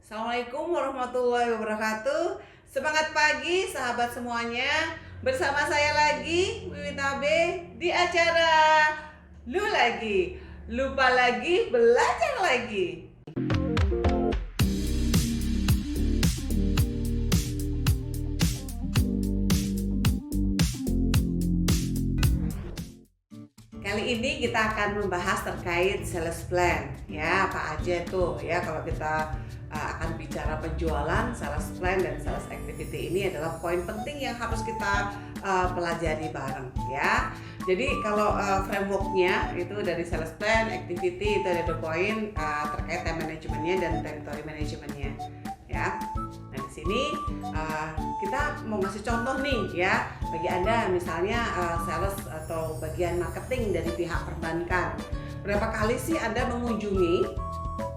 Assalamualaikum warahmatullahi wabarakatuh. Semangat pagi sahabat semuanya. Bersama saya lagi Wiwit Abe di acara Lu Lagi Lupa Lagi Belajar Lagi. Kali ini kita akan membahas terkait sales plan. Ya, apa aja tuh ya kalau kita akan bicara penjualan, sales plan dan sales activity ini adalah poin penting yang harus kita pelajari bareng ya. Jadi kalau frameworknya itu dari sales plan, activity itu ada 2 poin terkait time managementnya dan territory managementnya ya. Nah di sini kita mau ngasih contoh nih ya, bagi Anda misalnya sales atau bagian marketing dari pihak perbankan. Berapa kali sih Anda mengunjungi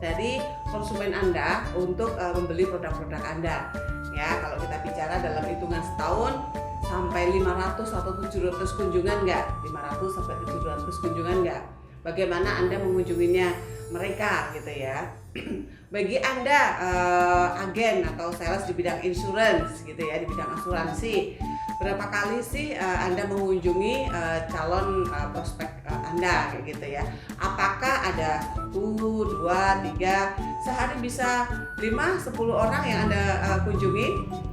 dari konsumen Anda untuk membeli produk-produk Anda? Ya, kalau kita bicara dalam hitungan setahun sampai 500 atau 700 kunjungan nggak? 500 sampai 700 kunjungan nggak? Bagaimana Anda mengunjunginya mereka gitu ya? Bagi Anda agen atau sales di bidang insurance gitu ya, di bidang asuransi, berapa kali sih Anda mengunjungi calon prospek Anda kayak gitu ya? Apakah ada 1, 2, 3, sehari bisa 5, 10 orang yang Anda kunjungi?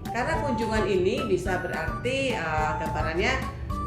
Karena kunjungan ini bisa berarti gambarannya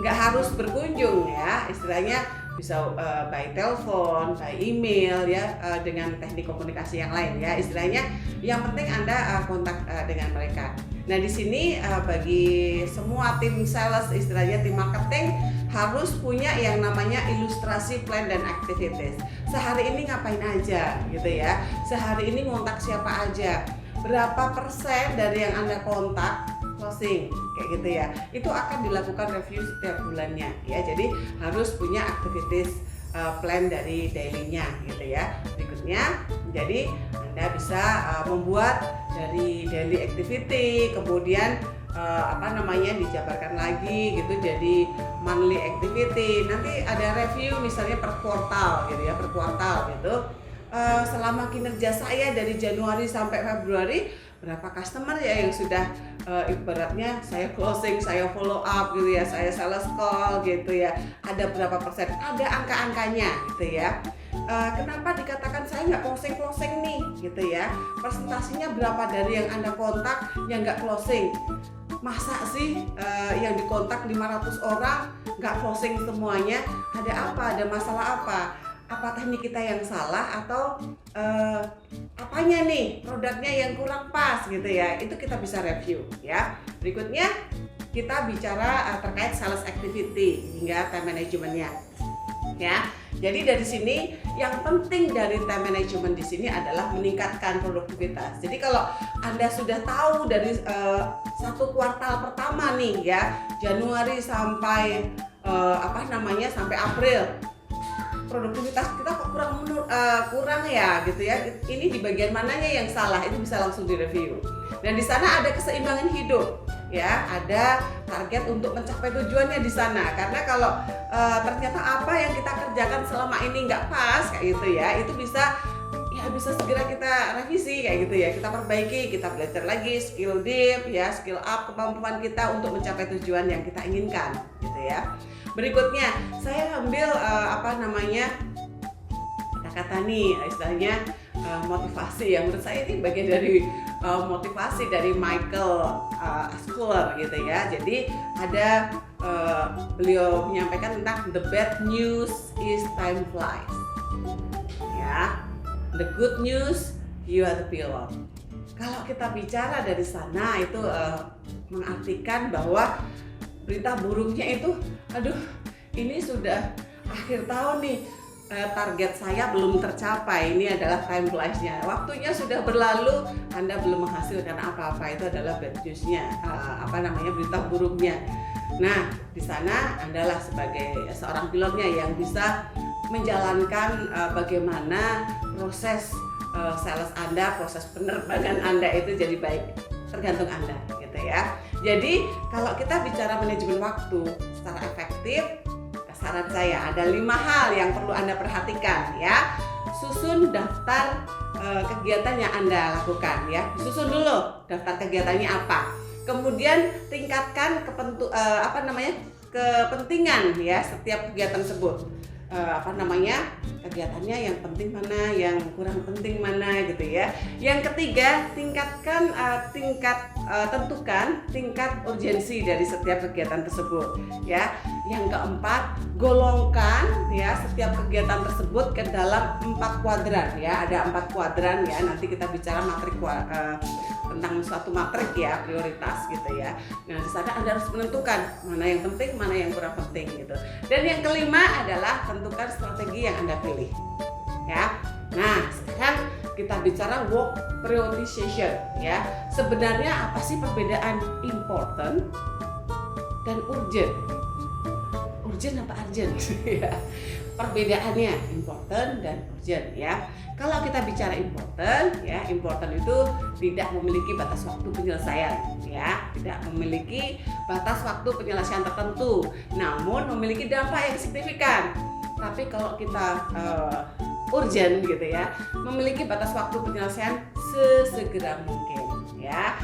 nggak harus berkunjung ya, istilahnya bisa by telepon, by email ya, dengan teknik komunikasi yang lain ya, istilahnya yang penting Anda kontak dengan mereka. Nah di sini bagi semua tim sales, istilahnya tim marketing, harus punya yang namanya ilustrasi plan dan activities. Sehari ini ngapain aja gitu ya, sehari ini kontak siapa aja, berapa persen dari yang Anda kontak closing kayak gitu ya, itu akan dilakukan review setiap bulannya ya. Jadi harus punya activities plan dari daily-nya gitu ya. Berikutnya, jadi Anda bisa membuat dari daily activity, kemudian dijabarkan lagi gitu jadi monthly activity. Nanti ada review misalnya per kuartal gitu ya, per kuartal gitu. Selama kinerja saya dari Januari sampai Februari, berapa customer ya yang sudah ibaratnya saya closing, saya follow up gitu ya, saya sales call gitu ya, ada berapa persen, ada angka-angkanya gitu ya. Kenapa dikatakan saya nggak closing nih gitu ya, presentasinya berapa dari yang Anda kontak yang nggak closing? Masa sih yang dikontak 500 orang nggak closing semuanya? Ada apa? Ada masalah apa? Apa teknik kita yang salah atau apanya nih produknya yang kurang pas gitu ya, itu kita bisa review ya. Berikutnya kita bicara terkait sales activity hingga time managementnya ya. Jadi dari sini yang penting dari time management di sini adalah meningkatkan produktivitas. Jadi kalau Anda sudah tahu dari satu kuartal pertama nih ya, Januari sampai sampai April, produktivitas kita kok kurang ya gitu ya. Ini di bagian mananya yang salah, itu bisa langsung direview. Dan di sana ada keseimbangan hidup ya, ada target untuk mencapai tujuannya di sana. Karena kalau ternyata apa yang kita kerjakan selama ini nggak pas kayak gitu ya, itu bisa segera kita revisi kayak gitu ya, kita perbaiki, kita belajar lagi skill deep ya, skill up kemampuan kita untuk mencapai tujuan yang kita inginkan gitu ya. Berikutnya saya ambil kata-kata nih istilahnya motivasi yang menurut saya ini bagian dari motivasi dari Michael Ascoli gitu ya. Jadi ada beliau menyampaikan tentang the bad news is time flies ya, the good news you are the pilot. Kalau kita bicara dari sana itu mengartikan bahwa berita buruknya itu, aduh ini sudah akhir tahun nih, target saya belum tercapai, ini adalah time flies-nya, waktunya sudah berlalu, Anda belum menghasilkan apa-apa, itu adalah bad news-nya, berita buruknya. Nah di sana Andalah sebagai seorang pilotnya yang bisa menjalankan bagaimana proses sales Anda, proses penerbangan Anda itu jadi baik, tergantung Anda gitu ya. Jadi kalau kita bicara manajemen waktu secara efektif, saran saya ada 5 hal yang perlu Anda perhatikan ya. Susun daftar kegiatan yang Anda lakukan ya. Susun dulu daftar kegiatannya apa. Kemudian tingkatkan kepentingan ya setiap kegiatan tersebut. Kegiatannya yang penting mana, yang kurang penting mana gitu ya. Yang ketiga, tentukan tingkat urgensi dari setiap kegiatan tersebut ya. Yang keempat, golongkan ya setiap kegiatan tersebut ke dalam 4 kuadran ya. Ada 4 kuadran ya. Nanti kita bicara tentang suatu matrik ya, prioritas gitu ya. Nah, di sana Anda harus menentukan mana yang penting, mana yang kurang penting gitu. Dan yang kelima adalah tentukan strategi yang Anda pilih. Ya. Nah, sekarang kita bicara work prioritization ya. Sebenarnya apa sih perbedaan important dan urgent? Urgent apa urgent? Perbedaannya important dan urgent ya. Kalau kita bicara important ya, important itu tidak memiliki batas waktu penyelesaian ya, tidak memiliki batas waktu penyelesaian tertentu, namun memiliki dampak yang signifikan. Tapi kalau kita urgent gitu ya, memiliki batas waktu penyelesaian sesegera mungkin ya.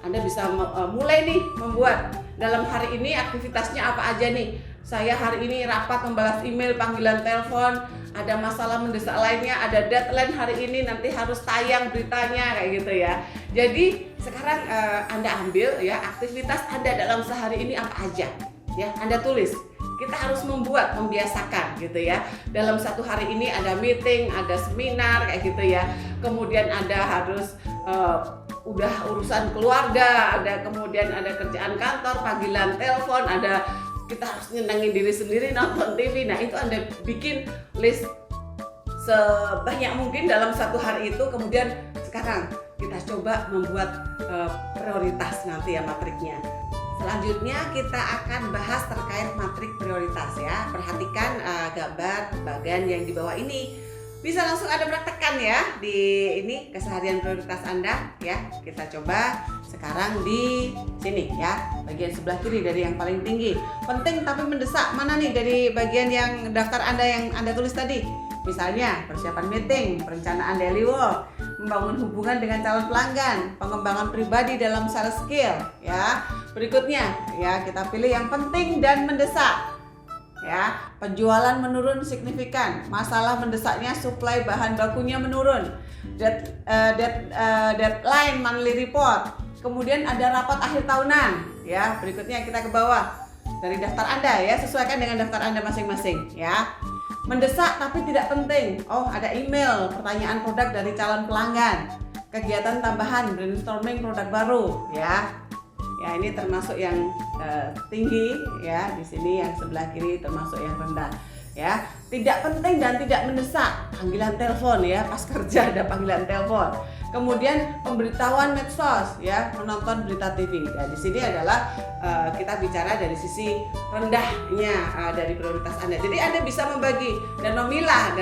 Anda bisa mulai nih membuat dalam hari ini aktivitasnya apa aja nih. Saya hari ini rapat, membalas email, panggilan telepon, ada masalah mendesak lainnya, ada deadline hari ini, nanti harus tayang beritanya kayak gitu ya. Jadi sekarang Anda ambil ya aktivitas Anda dalam sehari ini apa aja ya, Anda tulis. Kita harus membiasakan gitu ya. Dalam satu hari ini ada meeting, ada seminar kayak gitu ya. Kemudian Anda harus udah urusan keluarga, kemudian ada kerjaan kantor, panggilan telepon, kita harus nyenengin diri sendiri, nonton TV. Nah, itu Anda bikin list sebanyak mungkin dalam satu hari itu. Kemudian sekarang kita coba membuat prioritas nanti ya matriknya. Selanjutnya kita akan bahas terkait matrik prioritas ya. Perhatikan gambar bagian yang di bawah ini. Bisa langsung Anda praktekkan ya di ini keseharian prioritas Anda ya. Kita coba sekarang di sini ya, bagian sebelah kiri dari yang paling tinggi. Penting tapi mendesak mana nih dari bagian yang daftar Anda yang Anda tulis tadi? Misalnya persiapan meeting, perencanaan daily work, membangun hubungan dengan calon pelanggan, pengembangan pribadi dalam sales skill ya. Berikutnya ya, kita pilih yang penting dan mendesak. Ya, penjualan menurun signifikan, masalah mendesaknya supply bahan bakunya menurun, deadline monthly report, kemudian ada rapat akhir tahunan. Ya, berikutnya kita ke bawah dari daftar Anda ya, sesuaikan dengan daftar Anda masing-masing ya. Mendesak tapi tidak penting. Oh, ada email, pertanyaan produk dari calon pelanggan, kegiatan tambahan, brainstorming produk baru ya. Ya, ini termasuk yang tinggi ya, di sini yang sebelah kiri termasuk yang rendah ya. Tidak penting dan tidak mendesak, panggilan telepon ya, pas kerja ada panggilan telepon. Kemudian pemberitahuan medsos ya, menonton berita TV. Nah, di sini adalah kita bicara dari sisi rendahnya dari prioritas Anda. Jadi Anda bisa membagi dan memilah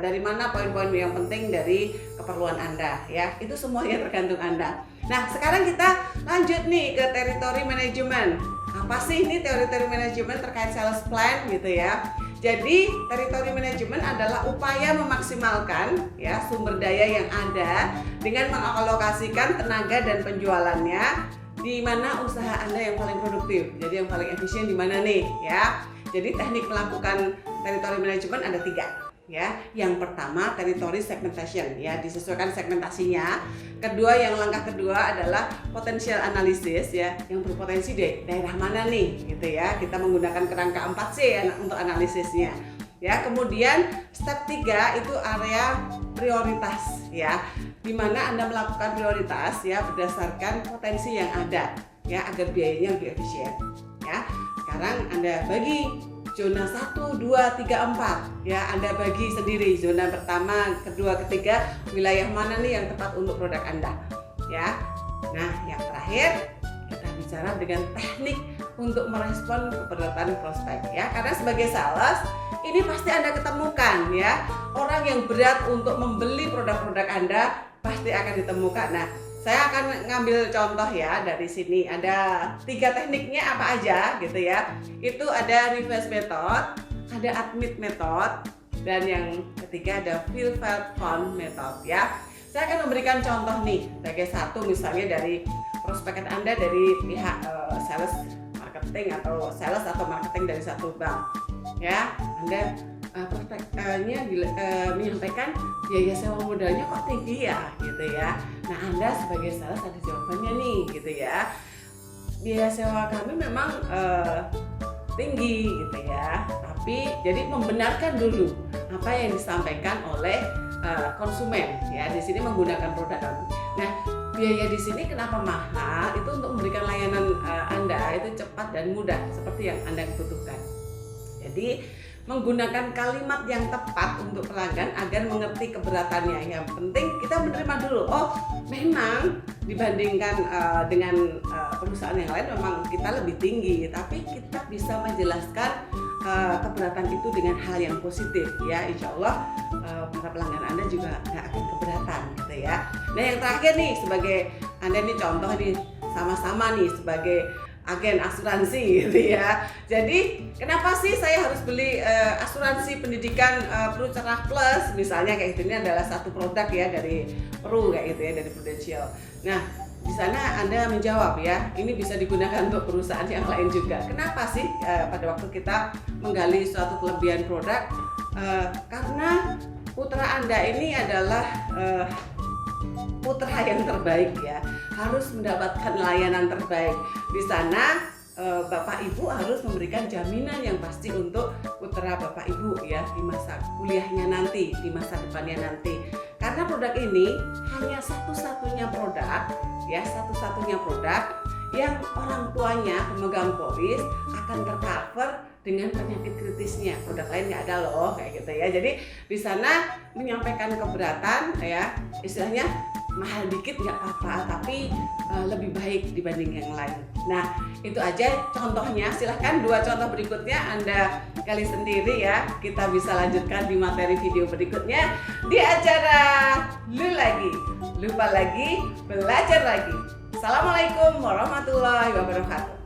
dari mana poin-poin yang penting dari keperluan Anda ya. Itu semuanya tergantung Anda. Nah, sekarang kita lanjut nih ke territory management. Apa sih ini territory management terkait sales plan gitu ya. Jadi territory management adalah upaya memaksimalkan ya sumber daya yang ada dengan mengalokasikan tenaga dan penjualannya di mana usaha Anda yang paling produktif. Jadi yang paling efisien di mana nih ya. Jadi teknik melakukan territory management ada 3 ya. Yang pertama territory segmentation ya, disesuaikan segmentasinya. Kedua, yang langkah kedua adalah potential analysis ya, yang berpotensi di daerah mana nih gitu ya. Kita menggunakan kerangka 4C untuk analisisnya ya. Kemudian step 3 itu area prioritas ya, di mana Anda melakukan prioritas ya berdasarkan potensi yang ada ya, agar biayanya lebih efisien ya. Sekarang Anda bagi zona 1, 2, 3, 4 ya, Anda bagi sendiri zona pertama, kedua, ketiga, wilayah mana nih yang tepat untuk produk Anda ya. Nah, yang terakhir kita bicara dengan teknik untuk merespon keberatan prospek ya, karena sebagai sales ini pasti Anda ketemukan ya, orang yang berat untuk membeli produk-produk Anda pasti akan ditemukan. Nah, saya akan ngambil contoh ya dari sini, ada 3 tekniknya apa aja gitu ya. Itu ada reverse method, ada admit method, dan yang ketiga ada fill felt found method ya. Saya akan memberikan contoh nih sebagai satu, misalnya dari prospek Anda dari pihak sales marketing atau marketing dari satu bank ya. Anda prospeknya menyampaikan biaya sewa modalnya kok tinggi ya gitu ya. Nah, Anda sebagai sales ada jawabannya nih gitu ya. Biaya sewa kami memang tinggi gitu ya, tapi jadi membenarkan dulu apa yang disampaikan oleh konsumen ya. Di sini menggunakan produk kami. Nah, biaya di sini kenapa mahal? Itu untuk memberikan layanan Anda itu cepat dan mudah seperti yang Anda butuhkan. Jadi menggunakan kalimat yang tepat untuk pelanggan agar mengerti keberatannya. Yang penting kita menerima dulu. Oh, memang dibandingkan dengan perusahaan yang lain memang kita lebih tinggi, tapi kita bisa menjelaskan keberatan itu dengan hal yang positif ya. Insya Allah para pelanggan Anda juga nggak akan keberatan gitu ya. Nah, yang terakhir nih, sebagai Anda nih contoh nih, sama-sama nih sebagai agen asuransi gitu ya. Jadi kenapa sih saya harus beli asuransi pendidikan Pru Cerah Plus misalnya kayak gitu? Ini adalah satu produk ya dari Pru kayak gitu ya, dari Prudential. Nah, di sana Anda menjawab ya, ini bisa digunakan untuk perusahaan yang lain juga. Kenapa sih pada waktu kita menggali suatu kelebihan produk? Karena putra Anda ini adalah putra yang terbaik ya, harus mendapatkan layanan terbaik. Di sana Bapak Ibu harus memberikan jaminan yang pasti untuk putra Bapak Ibu ya, di masa kuliahnya nanti, di masa depannya nanti. Karena produk ini hanya satu-satunya produk ya, satu-satunya produk yang orang tuanya pemegang polis akan tercover dengan penyakit kritisnya. Produk lain nggak ada loh kayak gitu ya. Jadi di sana menyampaikan keberatan ya, istilahnya mahal dikit nggak apa-apa, tapi lebih baik dibanding yang lain. Nah, itu aja contohnya. Silahkan 2 contoh berikutnya Anda gali sendiri ya. Kita bisa lanjutkan di materi video berikutnya di acara Lupa Lagi, Belajar Lagi. Assalamualaikum warahmatullahi wabarakatuh.